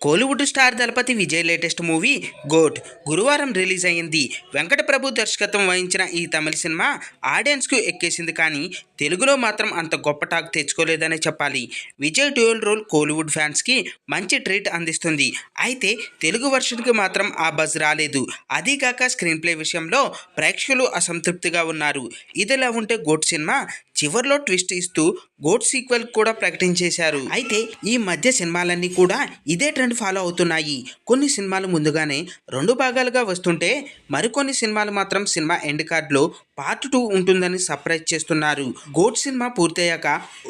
Kollywood star దళపతి Vijay latest movie goat గురువారం release అయింది. వెంకట ప్రభు దర్శకత్వం వహించిన ఈ తమిళ సినిమా ఆడియన్స్కు ఎక్కేసింది, కానీ తెలుగులో మాత్రం అంత గొప్ప టాక్ తెచ్చుకోలేదనే చెప్పాలి. విజయ్ డ్యూయల్ రోల్ కోలీవుడ్ ఫ్యాన్స్కి మంచి ట్రీట్ అందిస్తుంది. అయితే తెలుగు వర్షన్కి మాత్రం ఆ బజ్ రాలేదు. అదీగాక స్క్రీన్ ప్లే విషయంలో ప్రేక్షకులు అసంతృప్తిగా ఉన్నారు. ఇదిలా ఉంటే గోట్ సినిమా చివర్లో ట్విస్ట్ ఇస్తూ గోట్ సీక్వెల్ కూడా ప్రకటించేశారు. అయితే ఈ మధ్య సినిమాలన్నీ కూడా ఇదే ట్రెండ్ ఫాలో అవుతున్నాయి. కొన్ని సినిమాలు ముందుగానే 2 భాగాలుగా వస్తుంటే మరికొన్ని సినిమాలు మాత్రం సినిమా ఎండ్ కార్డ్లో పార్ట్ 2 ఉంటుందని సర్ప్రైజ్ చేస్తున్నారు. గోట్ సినిమా పూర్తయ్యాక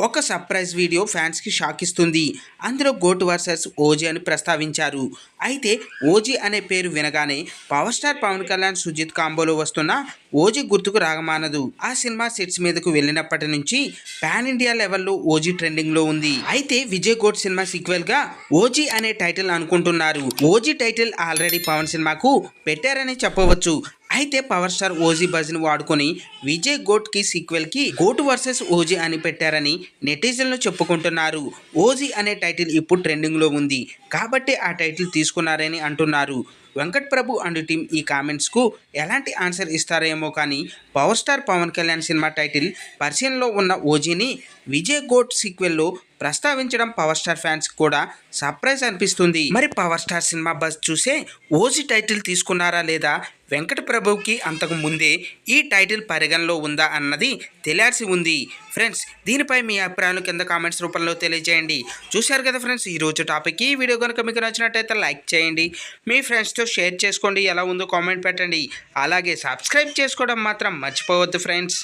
ఒక సర్ప్రైజ్ వీడియో ఫ్యాన్స్కి షాక్ ఇస్తుంది. అందులో గోట్ వర్సెస్ ఓజీ అని ప్రస్తావించారు. అయితే ఓజీ అనే పేరు వినగానే పవర్ స్టార్ పవన్ కళ్యాణ్ సుజిత్ కాంబోలో వస్తున్న ఓజీ గుర్తుకు రాగమానదు. ఆ సినిమా సెట్స్ మీదకు వెళ్ళినప్పటి నుంచి పాన్ ఇండియా లెవెల్లో ఓజీ ట్రెండింగ్లో ఉంది. అయితే విజయ్ గోట్ సినిమా సీక్వెల్ గా ఓజీ అనే టైటిల్ అనుకుంటున్నారు. ఓజీ టైటిల్ ఆల్రెడీ పవన్ సినిమాకు పెట్టారని చెప్పవచ్చు. అయితే పవర్ స్టార్ ఓజీ బజ్ని వాడుకొని విజయ్ గోట్కి సీక్వెల్కి గోట్ వర్సెస్ ఓజీ అని పెట్టారని నెటిజన్లు చెప్పుకుంటున్నారు. ఓజీ అనే టైటిల్ ఇప్పుడు ట్రెండింగ్లో ఉంది కాబట్టి ఆ టైటిల్ తీసుకున్నారని అంటున్నారు. వెంకట్ ప్రభు అండ్ టీమ్ ఈ కామెంట్స్కు ఎలాంటి ఆన్సర్ ఇస్తారేమో, కానీ power star Pawan Kalyan cinema title పరిశీలనలో ఉన్న ఓజీని విజయ్ గోట్ సీక్వెల్లో ప్రస్తావించడం పవర్ స్టార్ ఫ్యాన్స్ కూడా సర్ప్రైజ్ అనిపిస్తుంది. మరి పవర్ స్టార్ సినిమా బజ్ చూసే ఓజీ టైటిల్ తీసుకున్నారా లేదా, వెంకట ప్రభుకి అంతకు ముందే ఈ టైటిల్ పరిగణలో ఉందా అన్నది తెలియాల్సి ఉంది. ఫ్రెండ్స్, దీనిపై మీ అభిప్రాయాలు కింద కామెంట్స్ రూపంలో తెలియజేయండి. చూశారు కదా ఫ్రెండ్స్, ఈరోజు టాపిక్. ఈ వీడియో కనుక మీకు నచ్చినట్టయితే లైక్ చేయండి, మీ ఫ్రెండ్స్తో షేర్ చేసుకోండి, ఎలా ఉందో కామెంట్ పెట్టండి. అలాగే సబ్స్క్రైబ్ చేసుకోవడం మాత్రం మర్చిపోవద్దు ఫ్రెండ్స్.